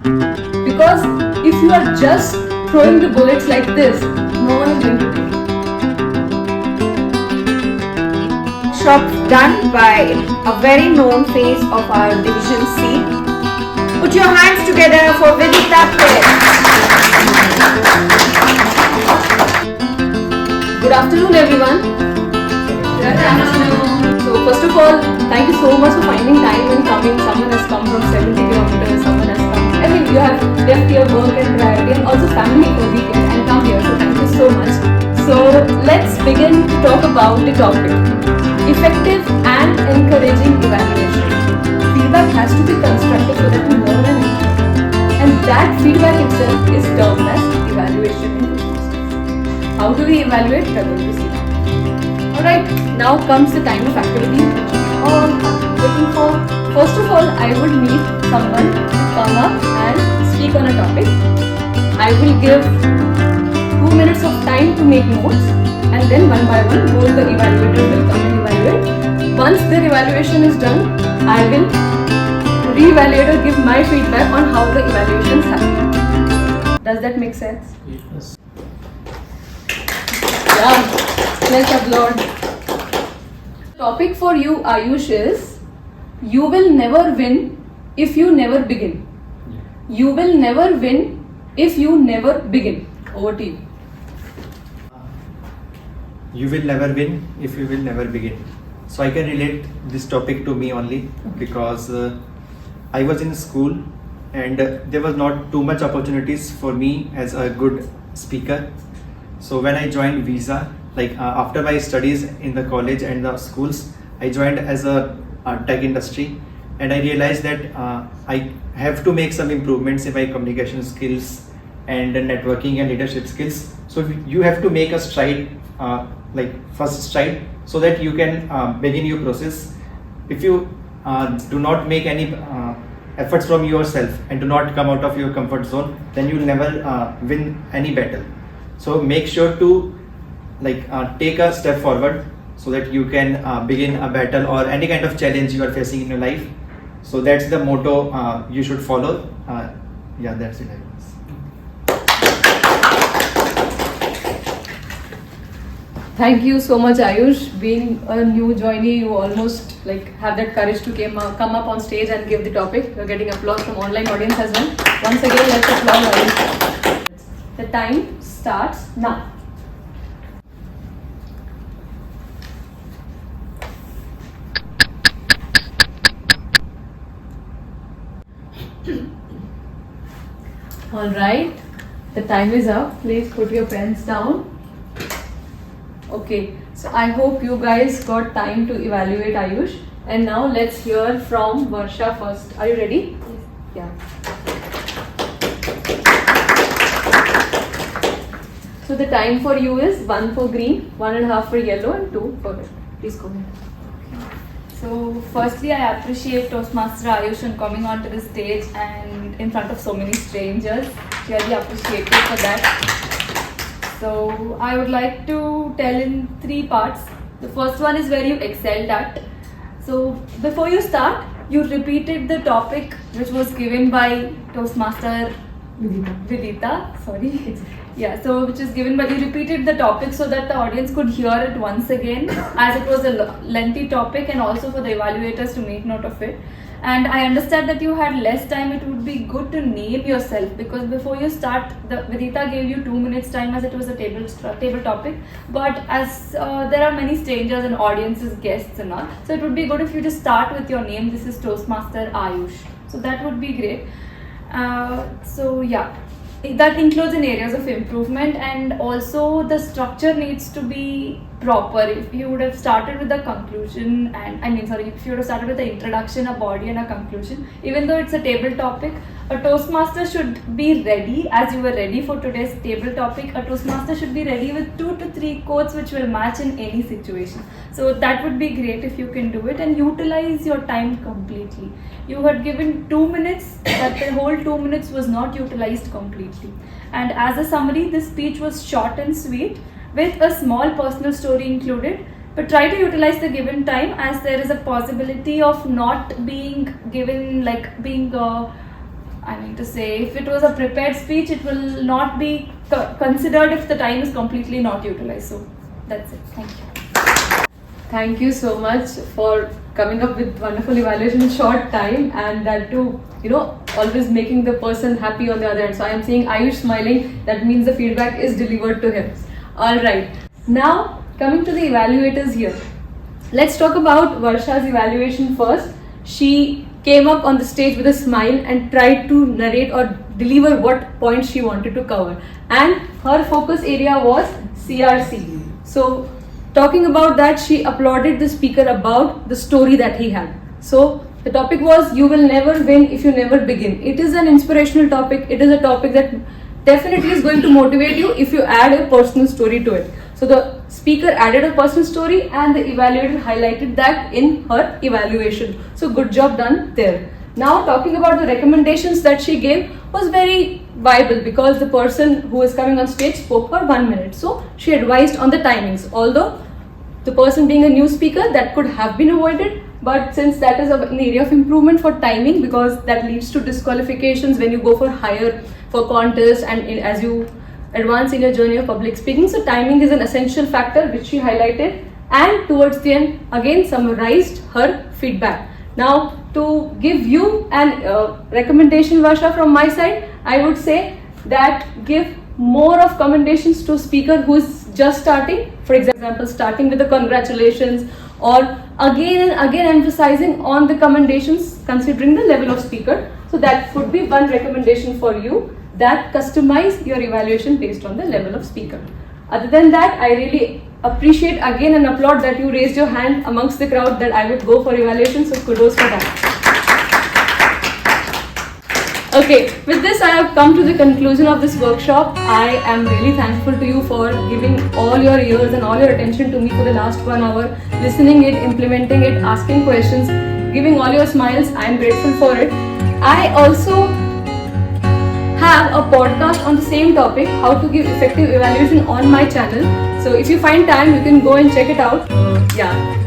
Because if you are just throwing the bullets like this, no one is going to take it. Shop done by a very known face of our Division C. Put your hands together for Vidita Pair. Good afternoon, everyone. Good afternoon. So first of all, thank you so much for finding time and coming. Someone has come from 70 kilometers, someone has come. I mean, you have left your work and priority and also family for weekends and come here. So thank you so much. So let's begin to talk about the topic. Effective and encouraging evaluation. Feedback has to be constructive so that we learn and improve. And that feedback itself is termed as evaluation in process. How do we evaluate? We are going to see that. Alright, now comes the kind of activity I'm looking for. First of all, I would need someone to come up and speak on a topic. I will give 2 minutes of time to make notes, and then one by one both the evaluators will come and evaluate. Once their evaluation is done, I will re-evaluate or give my feedback on how the evaluations happen. Does that make sense? Yes. Yeah, let's applaud. Topic for you, Ayush, is you will never win if you never begin. You will never win if you never begin. Over to you. You will never win if you will never begin. So I can relate this topic to me only because I was in school and there was not too much opportunities for me as a good speaker. So when I joined Visa, after my studies in the college and the schools, I joined as a tech industry, and I realized that I have to make some improvements in my communication skills and networking and leadership skills. So you have to make a stride, first stride, so that you can begin your process. If you do not make any efforts from yourself and do not come out of your comfort zone, then you will never win any battle. So make sure to take a step forward so that you can begin a battle or any kind of challenge you are facing in your life. So that's the motto you should follow. Yeah, that's it, I guess. Thank you so much, Ayush. Being a new joinee, you almost have that courage to come up on stage and give the topic. You're getting applause from online audience as well. Once again, let's applaud Ayush. The time starts now. Alright, the time is up. Please put your pens down. Okay, so I hope you guys got time to evaluate Ayush. And now let's hear from Varsha first. Are you ready? Yes. Yeah. So the time for you is 1 for green, 1.5 for yellow, and 2 for red. Please go ahead. So firstly, I appreciate Toastmaster Ayush on coming onto the stage and in front of so many strangers. Really appreciate you for that. So I would like to tell in 3 parts. The first one is where you excelled at. So before you start, you repeated the topic which was given by Toastmaster Vidita. Sorry. Yeah, so which is given, but you repeated the topic so that the audience could hear it once again, as it was a lengthy topic, and also for the evaluators to make note of it. And I understand that you had less time. It would be good to name yourself, because before you start, the Vidita gave you 2 minutes time as it was a table topic. But as there are many strangers and audiences, guests and all, so it would be good if you just start with your name. This is Toastmaster Ayush. So that would be great. So yeah. That includes in areas of improvement, and also the structure needs to be proper. If you would have started with the conclusion, if you would have started with the introduction, a body and a conclusion, even though it's a table topic, a Toastmaster should be ready, as you were ready for today's table topic. A Toastmaster should be ready with 2 to 3 quotes which will match in any situation. So that would be great if you can do it and utilize your time completely. You had given 2 minutes, but the whole 2 minutes was not utilized completely. And as a summary, this speech was short and sweet with a small personal story included. But try to utilize the given time, as there is a possibility of not being given, I mean to say, if it was a prepared speech, it will not be considered if the time is completely not utilized. So that's it. Thank you. Thank you so much for coming up with wonderful evaluation in short time, and that too, always making the person happy on the other end. So I am seeing Ayush smiling, that means the feedback is delivered to him. Alright, now coming to the evaluators here. Let's talk about Varsha's evaluation first. She came up on the stage with a smile and tried to narrate or deliver what points she wanted to cover. And her focus area was CRC. So talking about that, she applauded the speaker about the story that he had. So the topic was, you will never win if you never begin. It is an inspirational topic. It is a topic that definitely is going to motivate you if you add a personal story to it. So the speaker added a personal story and the evaluator highlighted that in her evaluation. So good job done there. Now talking about the recommendations that she gave was very viable, because the person who was coming on stage spoke for 1 minute. So she advised on the timings. Although the person being a new speaker, that could have been avoided, but since that is an area of improvement for timing, because that leads to disqualifications when you go for higher for contest and as you advance in your journey of public speaking. So timing is an essential factor which she highlighted, and towards the end again summarized her feedback. Now to give you an recommendation, Varsha, from my side, I would say that give more of commendations to a speaker who is just starting. For example, starting with the congratulations, or again and again emphasizing on the commendations considering the level of speaker. So that could be one recommendation for you, that customize your evaluation based on the level of speaker. Other than that, I really appreciate again and applaud that you raised your hand amongst the crowd that I would go for evaluation, so kudos for that. Okay, with this I have come to the conclusion of this workshop. I am really thankful to you for giving all your ears and all your attention to me for the last 1 hour, listening it, implementing it, asking questions, giving all your smiles. I am grateful for it. I also have a podcast on the same topic, how to give effective evaluation, on my channel. So if you find time, you can go and check it out.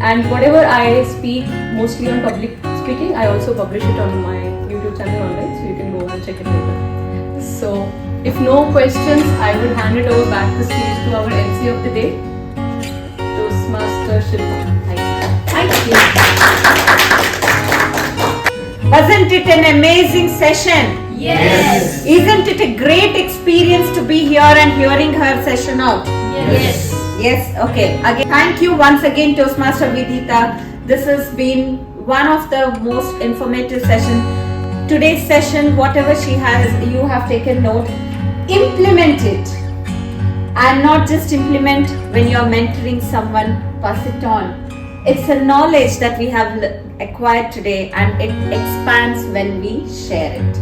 And whatever I speak, mostly on public speaking, I also publish it on my YouTube channel online, so you can go and check it later. So if no questions, I would hand it over back the stage to our MC of the day, Toastmaster Shilpa. Thank you. Wasn't it an amazing session? Yes. Isn't it a great experience to be here and hearing her session out? Yes. Yes, okay. Again, thank you once again, Toastmaster Vidita. This has been one of the most informative sessions. Today's session, whatever she has, you have taken note. Implement it. And not just implement when you are mentoring someone, pass it on. It's a knowledge that we have acquired today, and it expands when we share it.